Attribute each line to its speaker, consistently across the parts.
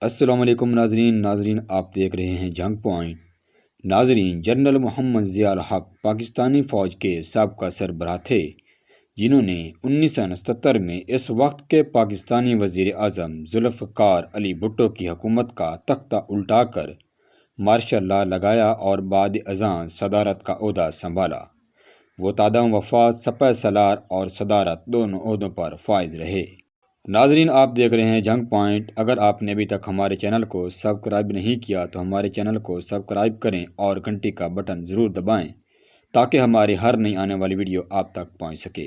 Speaker 1: السلام علیکم ناظرین آپ دیکھ رہے ہیں جھنگ پوائنٹ۔ ناظرین، جنرل محمد ضیاء الحق پاکستانی فوج کے سابقہ سربراہ تھے، جنہوں نے 1977 میں اس وقت کے پاکستانی وزیر اعظم ذوالفقار علی بھٹو کی حکومت کا تختہ الٹا کر مارشل لا لگایا اور بعد ازاں صدارت کا عہدہ سنبھالا۔ وہ تادم وفات سپہ سالار اور صدارت دونوں عہدوں پر فائز رہے۔ ناظرین، آپ دیکھ رہے ہیں جھنگ پوائنٹ۔ اگر آپ نے ابھی تک ہمارے چینل کو سبسکرائب نہیں کیا تو ہمارے چینل کو سبسکرائب کریں اور گھنٹی کا بٹن ضرور دبائیں تاکہ ہماری ہر نئی آنے والی ویڈیو آپ تک پہنچ سکے۔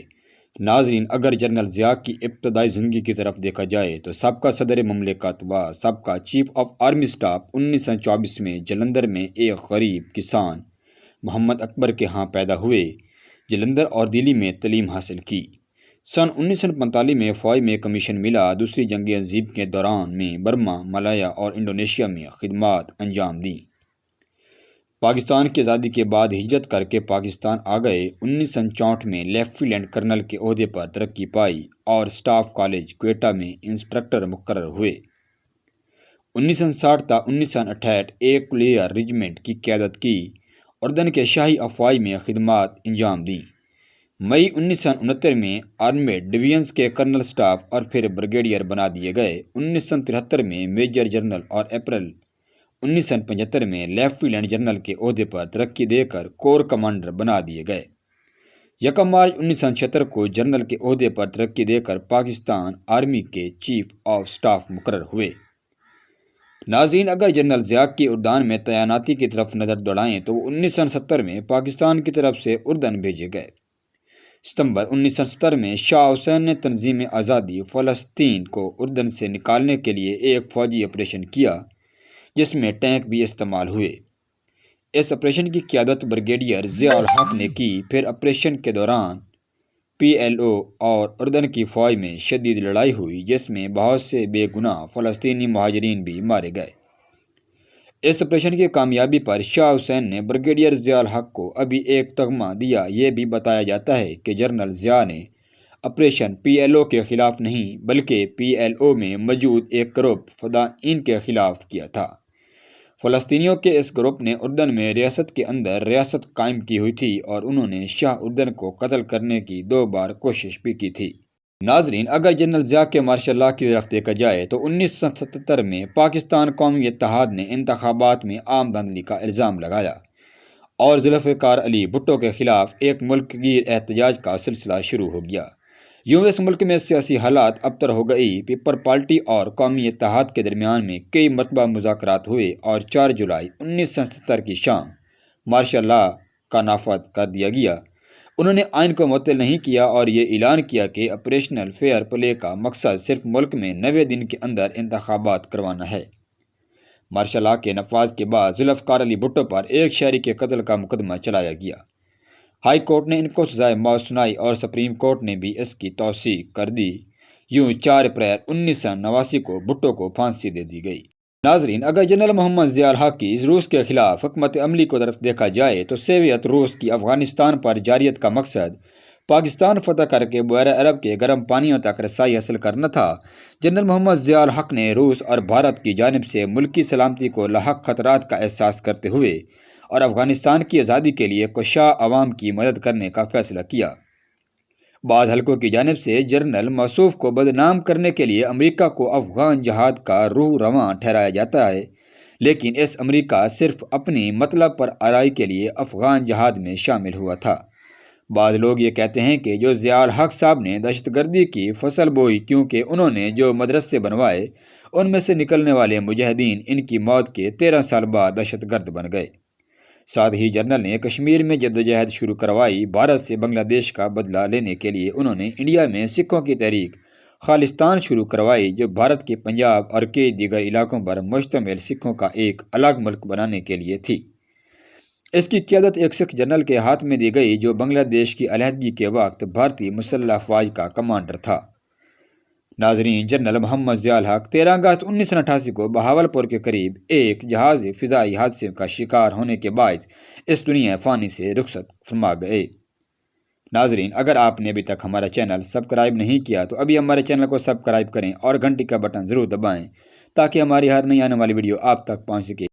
Speaker 1: ناظرین، اگر جنرل ضیاء کی ابتدائی زندگی کی طرف دیکھا جائے تو سابقہ صدر مملکت و سابقہ چیف آف آرمی اسٹاف 1924 میں جلندھر میں ایک غریب کسان محمد اکبر کے ہاں پیدا ہوئے۔ جلندھر اور دلی میں تعلیم حاصل کی۔ سن 1945 میں فوج میں کمیشن ملا۔ دوسری جنگ عظیم کے دوران میں برما، ملایا اور انڈونیشیا میں خدمات انجام دیں۔ پاکستان کی آزادی کے بعد ہجرت کر کے پاکستان آ گئے۔ 1964 میں لیفٹیننٹ کرنل کے عہدے پر ترقی پائی اور اسٹاف کالج کوئٹہ میں انسٹرکٹر مقرر ہوئے۔ 1960 تا 1968 ایک کلیئر ریجمنٹ کی قیادت کی۔ اردن کے شاہی افواج میں خدمات انجام دیں۔ مئی 1969 میں آرمیڈ ڈویژنز کے کرنل اسٹاف اور پھر بریگیڈیئر بنا دیے گئے۔ 1973 میں میجر جنرل اور اپریل 1975 میں لیفٹیننٹ جنرل کے عہدے پر ترقی دے کر کور کمانڈر بنا دیے گئے۔ 1 مارچ 1976 کو جنرل کے عہدے پر ترقی دے کر پاکستان آرمی کے چیف آف اسٹاف مقرر ہوئے۔ ناظرین، اگر جنرل ضیاء کی اردن میں تعیناتی کی طرف نظر دوڑائیں تو وہ 1970 میں پاکستان کی طرف سے اردن بھیجے گئے۔ ستمبر 1970 میں شاہ حسین نے تنظیم آزادی فلسطین کو اردن سے نکالنے کے لیے ایک فوجی آپریشن کیا جس میں ٹینک بھی استعمال ہوئے۔ اس آپریشن کی قیادت بریگیڈیئر ضیاء الحق نے کی۔ پھر آپریشن کے دوران PLO اور اردن کی فوج میں شدید لڑائی ہوئی جس میں بہت سے بے گناہ فلسطینی مہاجرین بھی مارے گئے۔ اس آپریشن کی کامیابی پر شاہ حسین نے بریگیڈیئر ضیاء الحق کو ابھی ایک تمغہ دیا۔ یہ بھی بتایا جاتا ہے کہ جنرل ضیاء نے آپریشن PLO کے خلاف نہیں بلکہ PLO میں موجود ایک گروپ فدائین کے خلاف کیا تھا۔ فلسطینیوں کے اس گروپ نے اردن میں ریاست کے اندر ریاست قائم کی ہوئی تھی اور انہوں نے شاہ اردن کو قتل کرنے کی 2 بار کوشش بھی کی تھی۔ ناظرین، اگر جنرل ضیاء کے مارشل لا کی طرف دیکھا جائے تو 1977 میں پاکستان قومی اتحاد نے انتخابات میں عام دھاندلی کا الزام لگایا اور ذوالفقار علی بھٹو کے خلاف ایک ملک گیر احتجاج کا سلسلہ شروع ہو گیا۔ یوں اس ملک میں سیاسی حالات ابتر ہو گئی۔ پیپل پارٹی اور قومی اتحاد کے درمیان میں کئی مرتبہ مذاکرات ہوئے اور 4 جولائی 1977 کی شام مارشل لا کا نافذ کر دیا گیا۔ انہوں نے آئین کو معطل نہیں کیا اور یہ اعلان کیا کہ آپریشنل فیئر پلے کا مقصد صرف ملک میں 90 دن کے اندر انتخابات کروانا ہے۔ مارشل لا کے نفاذ کے بعد ذوالفقار علی بھٹو پر ایک شہری کے قتل کا مقدمہ چلایا گیا۔ ہائی کورٹ نے ان کو سزائے موت سنائی اور سپریم کورٹ نے بھی اس کی توثیق کر دی۔ یوں 4 اپریل 1989 کو بھٹو کو پھانسی دے دی گئی۔ ناظرین، اگر جنرل محمد ضیاء الحق کی روس کے خلاف حکمت عملی کو طرف دیکھا جائے تو سوویت روس کی افغانستان پر جارحیت کا مقصد پاکستان فتح کر کے بحیرہ عرب کے گرم پانیوں تک رسائی حاصل کرنا تھا۔ جنرل محمد ضیاء الحق نے روس اور بھارت کی جانب سے ملکی سلامتی کو لاحق خطرات کا احساس کرتے ہوئے اور افغانستان کی آزادی کے لیے کشا عوام کی مدد کرنے کا فیصلہ کیا۔ بعض حلقوں کی جانب سے جنرل موصوف کو بدنام کرنے کے لیے امریکہ کو افغان جہاد کا روح رواں ٹھہرایا جاتا ہے، لیکن اس امریکہ صرف اپنی مطلب پر آرائی کے لیے افغان جہاد میں شامل ہوا تھا۔ بعض لوگ یہ کہتے ہیں کہ جو ضیاء الحق صاحب نے دہشت گردی کی فصل بوئی کیونکہ انہوں نے جو مدرسے بنوائے ان میں سے نکلنے والے مجاہدین ان کی موت کے 13 سال بعد دہشت گرد بن گئے۔ ساتھ ہی جنرل نے کشمیر میں جدوجہد شروع کروائی۔ بھارت سے بنگلہ دیش کا بدلہ لینے کے لیے انہوں نے انڈیا میں سکھوں کی تحریک خالصتان شروع کروائی جو بھارت کے پنجاب اور کئی دیگر علاقوں پر مشتمل سکھوں کا ایک الگ ملک بنانے کے لیے تھی۔ اس کی قیادت ایک سکھ جنرل کے ہاتھ میں دی گئی جو بنگلہ دیش کی علیحدگی کے وقت بھارتی مسلح افواج کا کمانڈر تھا۔ ناظرین، جنرل محمد ضیاء الحق 13 اگست 1988 کو بہاولپور کے قریب ایک جہاز فضائی حادثے کا شکار ہونے کے باعث اس دنیا فانی سے رخصت فرما گئے۔ ناظرین، اگر آپ نے ابھی تک ہمارا چینل سبسکرائب نہیں کیا تو ابھی ہمارے چینل کو سبسکرائب کریں اور گھنٹی کا بٹن ضرور دبائیں تاکہ ہماری ہر نئی آنے والی ویڈیو آپ تک پہنچ سکے۔